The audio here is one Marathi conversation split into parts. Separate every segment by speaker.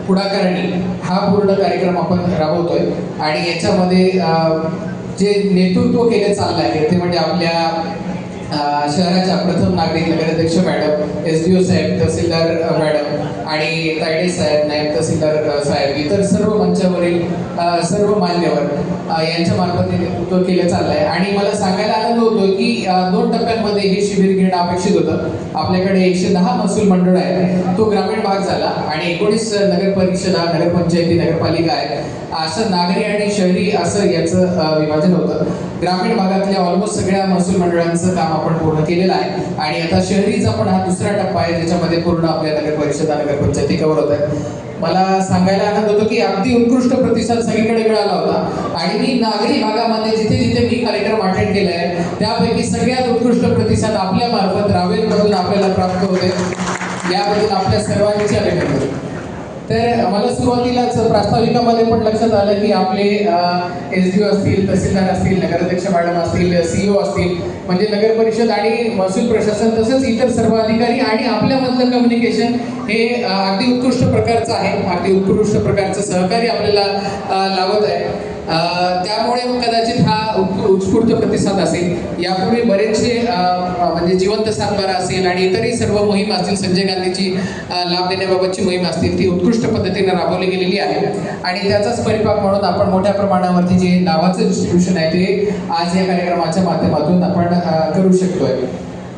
Speaker 1: पुढाकाराने हा पूर्ण कार्यक्रम आपण राबवतोय आणि याच्यामध्ये जे नेतृत्व केले चाललं आहे ते म्हणजे आपल्या शहराच्या प्रथम नागरिक नगराध्यक्ष मॅडम, SDO साहेब, तहसीलदार मॅडम आणि तायडे साहेब, नायब तहसीलदार साहेब, इतर सर्व मंचावरील सर्व मान्यवर यांच्या मार्फत नेतृत्व केलं चाललं आहे. आणि मला सांगायला आनंद होतो की 2 टप्प्यांमध्ये हे शिबिर घेणं अपेक्षित होतं. आपल्याकडे 110 महसूल मंडळ आहे, तो ग्रामीण भाग झाला आणि 19 नगर परिषदा, नगरपंचायती, नगरपालिका आहे. असं नागरी आणि शहरी असं याचं विभाजन होतं. ग्रामीण भागातल्या ऑलमोस्ट सगळ्या महसूल मंडळांचं काम आपण पूर्ण केलेलं आहे आणि आता शहरीचा पण हा दुसरा टप्पा आहे ज्याच्यामध्ये पूर्ण आपल्या नगर परिषदा, नगरपंचायती कव्हर होत आहे. मला सांगायला आनंद होतो की अगदी उत्कृष्ट प्रतिसाद सगळीकडे मिळाला होता आणि मी नागरी भागामध्ये जिथे जिथे मी कार्यक्रम अटेंड केला आहे त्यापैकी सगळ्यात उत्कृष्ट प्रतिसाद आपल्या मार्फत रावेरमधून आपल्याला प्राप्त होते. याबद्दल आपल्या सर्वांचे अभिनंदन. तर मला सुरुवातीलाच प्रास्ताविकामध्ये पण लक्षात आलं की आपले SDO असतील, तहसीलदार असतील, नगराध्यक्ष मॅडम असतील, CEO असतील, म्हणजे नगर परिषद आणि महसूल प्रशासन तसंच इतर सर्व अधिकारी आणि आपल्यामधलं कम्युनिकेशन हे अगदी उत्कृष्ट प्रकारचं आहे. अगदी उत्कृष्ट प्रकारचं सहकार्य आपल्याला लावत आहे. त्यामुळे कदाचित हा उत्स्फूर्त प्रतिसाद असेल. यापूर्वी बरेचसे म्हणजे जिवंत सातबारा असेल आणि इतरही सर्व मोहीम असतील, संजय गांधीची लाभ देण्याबाबतची मोहीम असतील, ती उत्कृष्ट पद्धतीने राबवली गेलेली आहे आणि त्याचाच परिपाक म्हणून आपण मोठ्या प्रमाणावरती जे नावाचं डिस्ट्रीब्युशन आहे ते आज या कार्यक्रमाच्या माध्यमातून आपण करू शकतोय.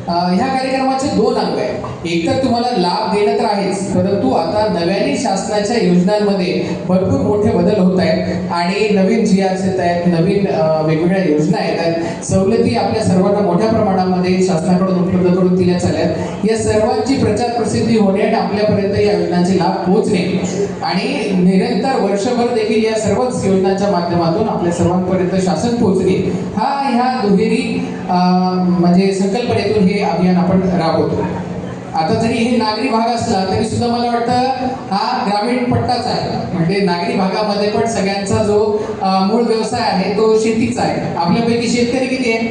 Speaker 1: ह्या कार्यक्रमाचे 2 अंग आहेत. एक तर तुम्हाला लाभ देणं तर आहेच, परंतु आता नव्याने शासनाच्या योजनांमध्ये भरपूर मोठे बदल होत आहेत आणि नवीन GRs येत आहेत, नवीन वेगवेगळ्या योजना येत आहेत, सवलती आपल्या सर्वांना मोठ्या प्रमाणामध्ये शासनाकडून उपलब्ध करून दिल्या चालल्यात. या सर्वांची प्रचार प्रसिद्धी होणे आणि आपल्यापर्यंत या योजनांचे लाभ पोहोचणे आणि निरंतर वर्षभर देखील या सर्वच योजनांच्या माध्यमातून आपल्या सर्वांपर्यंत शासन पोहोचणे हा ह्या दुहेरी म्हणजे संकल्पनेतून हे अभियान आपण राबवतो. आता जरी हे नागरी भाग असला तरी सुद्धा मला वाटतं हा ग्रामीण पट्टाच आहे. म्हणजे नागरी भागामध्ये पण सगळ्यांचा जो मूळ व्यवसाय आहे तो शेतीचा आहे. आपल्यापैकी शेतकरी किती आहे?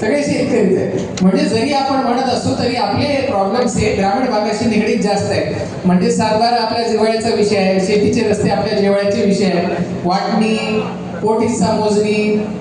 Speaker 1: सगळे शेतकरीच आहेत. म्हणजे जरी आपण म्हणत असतो तरी आपले प्रॉब्लेम्स हे ग्रामीण भागाशी निगडीत जास्त आहेत. म्हणजे सातबारा आपल्या जिव्हाळ्याचा विषय आहे, शेतीचे रस्ते आपल्या जिव्हाळ्याचे विषय आहेत, वाटणी, पोट हिस्सा मोजणी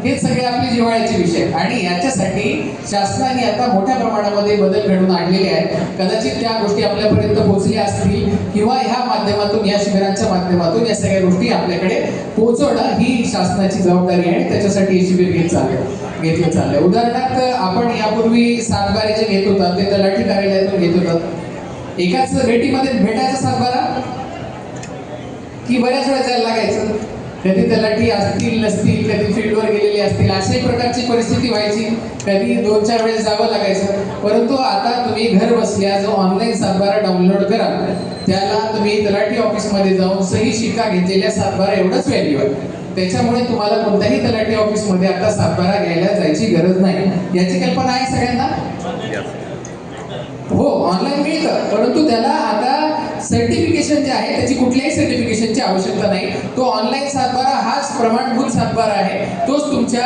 Speaker 1: हे सगळे आपले जिव्हाळ्याचे विषय आहेत आणि याच्यासाठी शासनाने आता मोठ्या प्रमाणामध्ये बदल घडवून आणलेले आहेत. कदाचित त्या गोष्टी आपल्यापर्यंत पोहोचल्या असतील किंवा ह्या माध्यमातून, या शिबिरांच्या माध्यमातून या सगळ्या गोष्टी आपल्याकडे पोहोचवणं ही शासनाची जबाबदारी आहे आणि त्याच्यासाठी हे शिबिर घेतलं चाललंय. उदाहरणार्थ आपण यापूर्वी सातबारे जे घेत होतात ते तलाठी कार्यालयातून घेत होतात. एकाच भेटीमध्ये भेटायचा सातबारा की बऱ्याच वेळा जायला लागायचं. कधी तलाठी असतील नसतील, कधी फील्डवर गेलेले असतील, अशाही प्रकारची परिस्थिती व्हायची. कधी 2-4 वेळेस जावं लागायचं. परंतु आता तुम्ही घर बसल्या जो ऑनलाईन सातबारा डाउनलोड करा त्याला तुम्ही तलाठी ऑफिसमध्ये जाऊन सही शिक्का घेतलेल्या सातबारा एवढंच व्हॅल्यू आहे. त्याच्यामुळे तुम्हाला कोणत्याही तलाठी ऑफिसमध्ये आता सातबारा घ्यायला जायची गरज नाही. याची कल्पना आहे सगळ्यांना? हो, ऑनलाईन मिळतं, परंतु त्याला आता सर्टिफिकेशन जे आहे त्याची कुठल्याही सर्टिफिकेशनची आवश्यकता नाही. तो ऑनलाईन सातबारा हाच प्रमाणभूत सातबारा आहे. तोच तुमच्या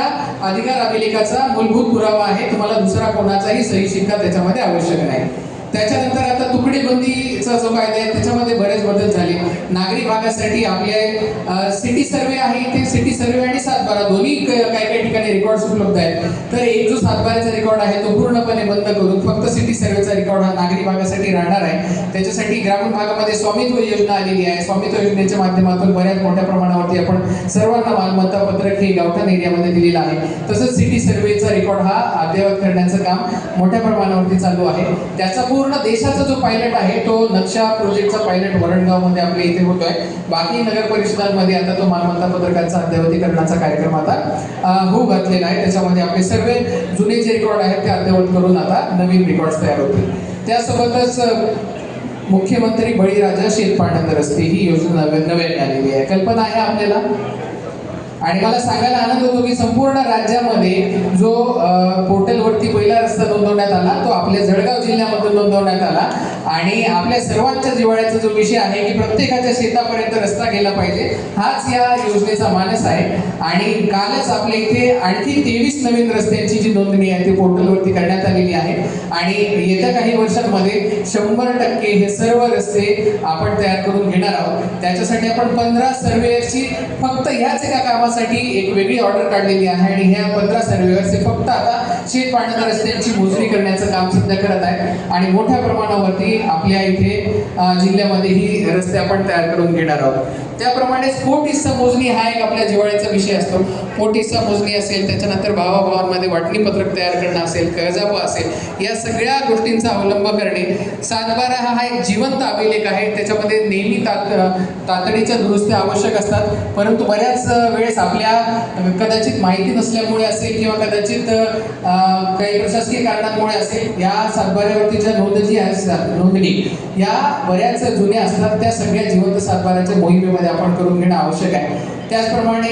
Speaker 1: अधिकार अभिलेखाचा मूलभूत पुरावा आहे. तुम्हाला दुसरा कोणाचाही सही शिक्का त्याच्यामध्ये आवश्यक नाही. त्याच्यानंतर आता तुकडीबंदीचा जो कायदा आहे त्याच्यामध्ये बरेच बदल झाले. नागरी भागासाठी आपले सिटी सर्वे आहे, ते सिटी सर्वे आणि सातबारा दोन्ही काही ठिकाणी रेकॉर्ड्स उपलब्ध आहेत. तर एक जो सातबाराचा रेकॉर्ड आहे तो पूर्णपणे बंद करून फक्त सिटी सर्वेचा रेकॉर्ड हा नागरी भागासाठी राहणार आहे. त्याच्यासाठी ग्रामीण भागामध्ये स्वामित्व योजना आलेली आहे. स्वामित्व योजनेच्या माध्यमातून बऱ्याच मोठ्या प्रमाणावरती आपण सर्वांना मालमत्ता पत्रक हे गावठाण एरियामध्ये दिलेलं आहे. तसंच सिटी सर्वेचा रेकॉर्ड हा अद्ययावत करण्याचं काम मोठ्या प्रमाणावरती चालू आहे. त्याचा पूर्ण देशाचा जो पायलट आहे तो नक्षा प्रोजेक्टचा पायलट वरणगावमध्ये आपल्या इथे होतोय. बाकी नगर परिषदांमध्ये आता तो मालमत्ता पत्रकांचा अद्ययावतीकरणाचा कार्यक्रम आता होऊ घातलेला आहे. त्याच्यामध्ये आपले सर्व जुने जे रेकॉर्ड आहेत ते अद्ययावत करून आता नवीन रेकॉर्ड तयार होतील. त्यासोबतच मुख्यमंत्री बळीराजा शेतपाणंद रस्ते ही योजना नव्याने आलेली आहे. कल्पना आहे आपल्याला? आणि मला सांगायला आनंद होतो की संपूर्ण राज्यामध्ये जो पोर्टलवरती पहिला रस्ता नोंदवण्यात आला तो आपल्या जळगाव जिल्ह्यामधून नोंदवण्यात आला आणि आपल्या सर्वांच्या जिव्हाळ्याचा जो विषय आहे की प्रत्येकाच्या शेतापर्यंत रस्ता गेला पाहिजे हाच या योजनेचा मानस आहे. आणि कालच आपल्या इथे आणखी 23 नवीन रस्त्यांची जी नोंदणी आहे ती पोर्टलवरती करण्यात आलेली आहे आणि येत्या काही वर्षांमध्ये 100% हे सर्व रस्ते आपण तयार करून घेणार आहोत. त्याच्यासाठी आपण 15 सर्वेयरची फक्त ह्याच एका कामासाठी एक वेगळी ऑर्डर काढलेली आहे आणि ह्या 15 सर्वेयरचे फक्त आता शेत पाण्याच्या रस्त्यांची मोजणी करण्याचं काम सध्या करत आहे आणि मोठ्या प्रमाणावरती आपल्या इथे जिल्ह्यामध्ये ही रस्ते आपण तयार करून घेणार आहोत. त्याप्रमाणेच पोट हिस्सा मोजणी हा एक आपल्या जिव्हाळ्याचा विषय असतो. पोट हिस्सा मोजणी असेल, त्याच्यानंतर भावाभावांमध्ये वाटणी पत्रक तयार करणं असेल, कर्जापा असेल, या सगळ्या गोष्टींचा अवलंब करणे. 7/12 हा एक जिवंत अभिलेख आहे. त्याच्यामध्ये नेहमी तातडीच्या दुरुस्त्या आवश्यक असतात, परंतु बऱ्याच वेळेस आपल्या कदाचित माहिती नसल्यामुळे असेल किंवा कदाचित काही प्रशासकीय कारणांमुळे असेल या 7/12वरतीच्या नोंदणी या बऱ्याच जुन्या असतात. त्या सगळ्या जिवंत 7/12च्या मोहिमेमध्ये आपण करून घेणं आवश्यक आहे. त्याचप्रमाणे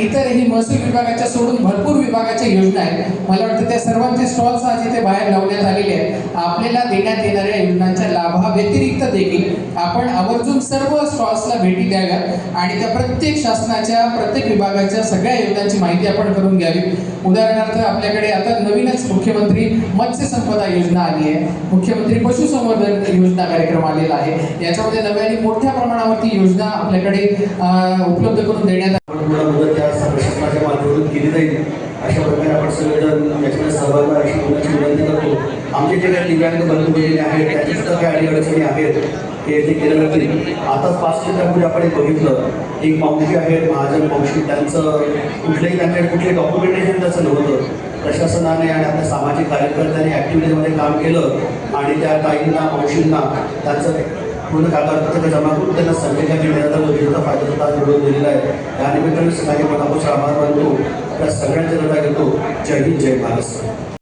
Speaker 1: इतरही महसूल विभागाच्या सोडून भरपूर विभागाच्या योजना आहेत. मला वाटतं त्या सर्वांचे स्टॉल्स आज इथे बाहेर लावण्यात आलेले आहेत. आपल्याला देण्यात येणाऱ्या योजनांच्या लाभाव्यतिरिक्त देखील आपण आवर्जून सर्व स्टॉल्सला भेटी द्याव्यात आणि त्या प्रत्येक शासनाच्या प्रत्येक विभागाच्या सगळ्या योजनांची माहिती आपण करून घ्यावी. उदाहरणार्थ आपल्याकडे आता नवीनच मुख्यमंत्री मत्स्य संपदा योजना आली आहे, मुख्यमंत्री पशुसंवर्धन योजना कार्यक्रम आलेला आहे. याच्यामध्ये नव्याने मोठ्या प्रमाणावरती योजना आपल्याकडे उपलब्ध करून देण्यात
Speaker 2: मदत या प्रशासनाच्या माध्यमातून केली जाईल अशा प्रकारे आपण सगळेजण याच्यामध्ये सहभागी अशी होण्याची विनंती करतो. आमचे जे काही दिव्यांग बंधू भगिनी आहेत त्यांची सुद्धा काही अडीअडचणी आहेत ते ते केले जातील. आताच 5 मिनिटांपूर्वी आपण एक बघितलं, एक मावशी आहेत महाजन मावशी, त्यांचं कुठल्याही त्यांच्याकडे कुठले डॉक्युमेंटेशन त्याचं नव्हतं. प्रशासनाने आणि आपल्या सामाजिक कार्यकर्त्यांनी ॲक्टिव्हिटीमध्ये काम केलं आणि त्या ताईंना मावशींना त्यांचं पूर्ण कागदपत्र जमा करून त्यांना संख्या घेण्याचा योजनेचा फायदा सुद्धा मिळवून दिलेला आहे. या निमित्ताने सगळ्यांनी मनापासून आभार मानतो. त्या सगळ्यांचा लढा घेतो. जय हिंद, जय महाराष्ट्र.